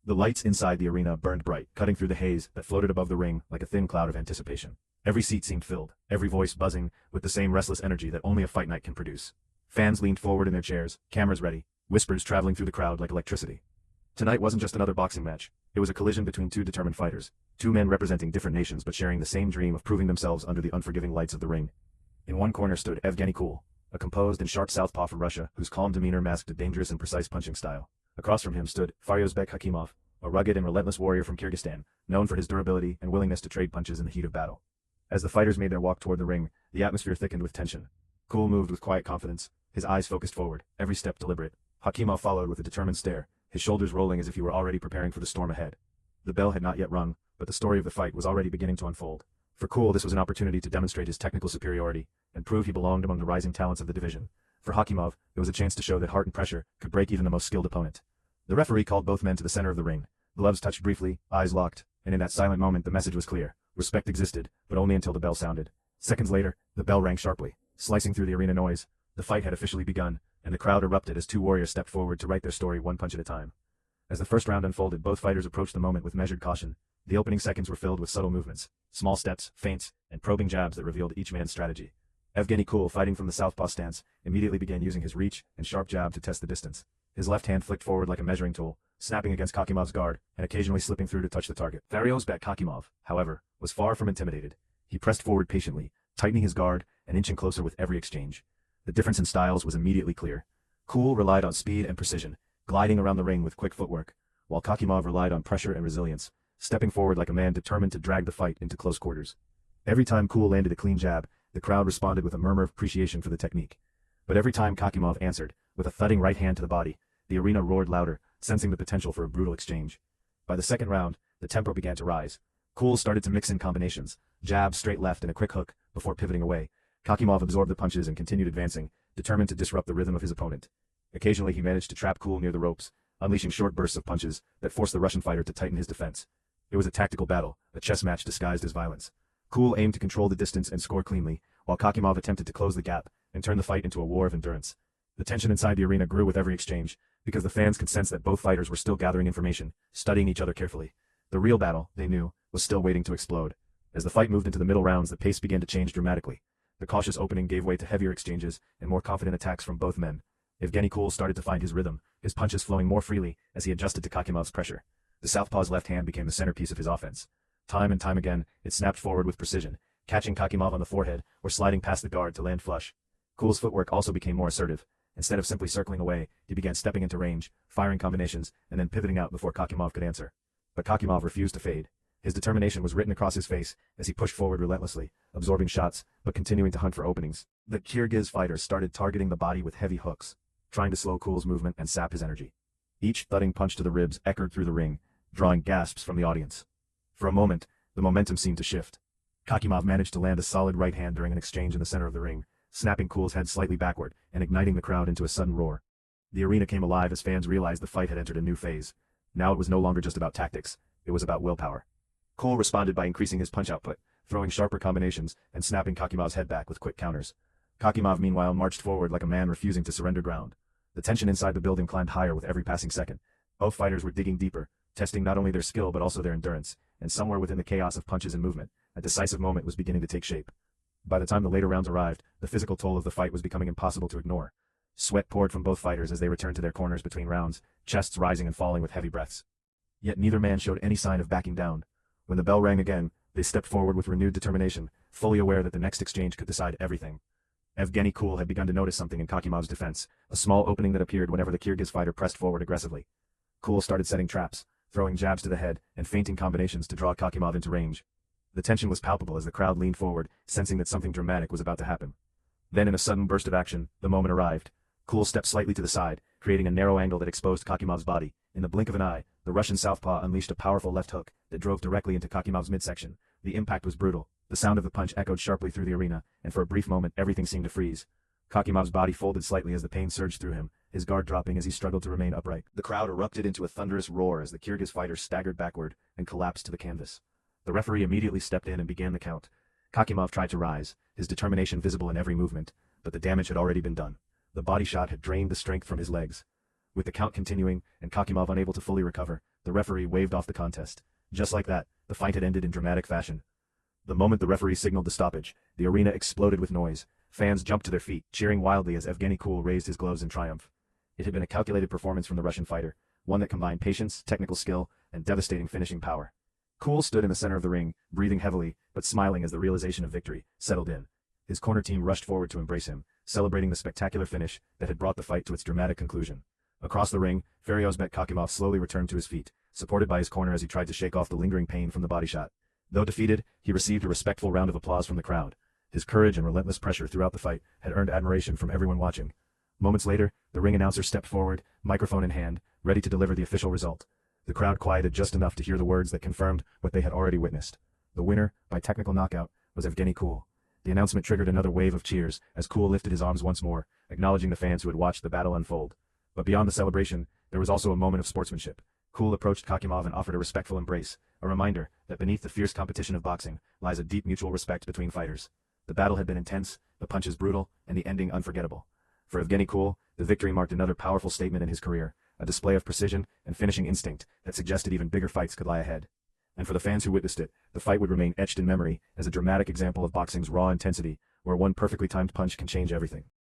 The lights inside the arena burned bright, cutting through the haze that floated above the ring like a thin cloud of anticipation. Every seat seemed filled, every voice buzzing with the same restless energy that only a fight night can produce. Fans leaned forward in their chairs, cameras ready, whispers traveling through the crowd like electricity. Tonight wasn't just another boxing match. It was a collision between two determined fighters, two men representing different nations but sharing the same dream of proving themselves under the unforgiving lights of the ring. In one corner stood Evgeny Kool, a composed and sharp southpaw from Russia whose calm demeanor masked a dangerous and precise punching style. Across from him stood Faryozbek Khakimov, a rugged and relentless warrior from Kyrgyzstan, known for his durability and willingness to trade punches in the heat of battle. As the fighters made their walk toward the ring, the atmosphere thickened with tension. Kool moved with quiet confidence, his eyes focused forward, every step deliberate. Khakimov followed with a determined stare, his shoulders rolling as if he were already preparing for the storm ahead. The bell had not yet rung, but the story of the fight was already beginning to unfold. For Kool, this was an opportunity to demonstrate his technical superiority and prove he belonged among the rising talents of the division. For Khakimov, it was a chance to show that heart and pressure could break even the most skilled opponent. The referee called both men to the center of the ring. Gloves touched briefly, eyes locked, and in that silent moment the message was clear. Respect existed, but only until the bell sounded. Seconds later, the bell rang sharply, slicing through the arena noise. The fight had officially begun, and the crowd erupted as two warriors stepped forward to write their story one punch at a time. As the first round unfolded, both fighters approached the moment with measured caution. The opening seconds were filled with subtle movements, small steps, feints, and probing jabs that revealed each man's strategy. Evgeny Kool, fighting from the southpaw stance, immediately began using his reach and sharp jab to test the distance. His left hand flicked forward like a measuring tool, snapping against Khakimov's guard and occasionally slipping through to touch the target. Faryozbek Khakimov, however, was far from intimidated. He pressed forward patiently, tightening his guard and inching closer with every exchange. The difference in styles was immediately clear. Kool relied on speed and precision, gliding around the ring with quick footwork, while Khakimov relied on pressure and resilience, stepping forward like a man determined to drag the fight into close quarters. Every time Kool landed a clean jab, the crowd responded with a murmur of appreciation for the technique. But every time Khakimov answered, with a thudding right hand to the body, the arena roared louder, sensing the potential for a brutal exchange. By the second round, the tempo began to rise. Kool started to mix in combinations, jab, straight left, and a quick hook, before pivoting away. Khakimov absorbed the punches and continued advancing, determined to disrupt the rhythm of his opponent. Occasionally he managed to trap Kool near the ropes, unleashing short bursts of punches that forced the Russian fighter to tighten his defense. It was a tactical battle, a chess match disguised as violence. Kool aimed to control the distance and score cleanly, while Khakimov attempted to close the gap and turn the fight into a war of endurance. The tension inside the arena grew with every exchange, because the fans could sense that both fighters were still gathering information, studying each other carefully. The real battle, they knew, was still waiting to explode. As the fight moved into the middle rounds, the pace began to change dramatically. The cautious opening gave way to heavier exchanges and more confident attacks from both men. Evgeny Kool started to find his rhythm, his punches flowing more freely as he adjusted to Khakimov's pressure. The southpaw's left hand became the centerpiece of his offense. Time and time again, it snapped forward with precision, catching Khakimov on the forehead or sliding past the guard to land flush. Kool's footwork also became more assertive. Instead of simply circling away, he began stepping into range, firing combinations, and then pivoting out before Khakimov could answer. But Khakimov refused to fade. His determination was written across his face as he pushed forward relentlessly, absorbing shots, but continuing to hunt for openings. The Kyrgyz fighter started targeting the body with heavy hooks, trying to slow Kool's movement and sap his energy. Each thudding punch to the ribs echoed through the ring, drawing gasps from the audience. For a moment, the momentum seemed to shift. Khakimov managed to land a solid right hand during an exchange in the center of the ring, snapping Kool's head slightly backward and igniting the crowd into a sudden roar. The arena came alive as fans realized the fight had entered a new phase. Now it was no longer just about tactics, it was about willpower. Kool responded by increasing his punch output, throwing sharper combinations and snapping Khakimov's head back with quick counters. Khakimov meanwhile marched forward like a man refusing to surrender ground. The tension inside the building climbed higher with every passing second. Both fighters were digging deeper, testing not only their skill but also their endurance, and somewhere within the chaos of punches and movement, a decisive moment was beginning to take shape. By the time the later rounds arrived, the physical toll of the fight was becoming impossible to ignore. Sweat poured from both fighters as they returned to their corners between rounds, chests rising and falling with heavy breaths. Yet neither man showed any sign of backing down. When the bell rang again, they stepped forward with renewed determination, fully aware that the next exchange could decide everything. Evgeny Kool had begun to notice something in Khakimov's defense, a small opening that appeared whenever the Kyrgyz fighter pressed forward aggressively. Kool started setting traps, throwing jabs to the head and feinting combinations to draw Khakimov into range. The tension was palpable as the crowd leaned forward, sensing that something dramatic was about to happen. Then in a sudden burst of action, the moment arrived. Kool stepped slightly to the side, creating a narrow angle that exposed Khakimov's body. In the blink of an eye, the Russian southpaw unleashed a powerful left hook that drove directly into Khakimov's midsection. The impact was brutal. The sound of the punch echoed sharply through the arena, and for a brief moment everything seemed to freeze. Khakimov's body folded slightly as the pain surged through him, his guard dropping as he struggled to remain upright. The crowd erupted into a thunderous roar as the Kyrgyz fighter staggered backward and collapsed to the canvas. The referee immediately stepped in and began the count. Khakimov tried to rise, his determination visible in every movement, but the damage had already been done. The body shot had drained the strength from his legs. With the count continuing and Khakimov unable to fully recover, the referee waved off the contest. Just like that, the fight had ended in dramatic fashion. The moment the referee signaled the stoppage, the arena exploded with noise. Fans jumped to their feet, cheering wildly as Evgeny Kool raised his gloves in triumph. It had been a calculated performance from the Russian fighter, one that combined patience, technical skill, and devastating finishing power. Kool stood in the center of the ring, breathing heavily, but smiling as the realization of victory settled in. His corner team rushed forward to embrace him, celebrating the spectacular finish that had brought the fight to its dramatic conclusion. Across the ring, Faryozbek Khakimov slowly returned to his feet, supported by his corner as he tried to shake off the lingering pain from the body shot. Though defeated, he received a respectful round of applause from the crowd. His courage and relentless pressure throughout the fight had earned admiration from everyone watching. Moments later, the ring announcer stepped forward, microphone in hand, ready to deliver the official result. The crowd quieted just enough to hear the words that confirmed what they had already witnessed. The winner, by technical knockout, was Evgeny Kool. The announcement triggered another wave of cheers as Kool lifted his arms once more, acknowledging the fans who had watched the battle unfold. But beyond the celebration, there was also a moment of sportsmanship. Kool approached Khakimov and offered a respectful embrace, a reminder that beneath the fierce competition of boxing lies a deep mutual respect between fighters. The battle had been intense, the punches brutal, and the ending unforgettable. For Evgeny Kool, the victory marked another powerful statement in his career, a display of precision and finishing instinct that suggested even bigger fights could lie ahead. And for the fans who witnessed it, the fight would remain etched in memory as a dramatic example of boxing's raw intensity, where one perfectly timed punch can change everything.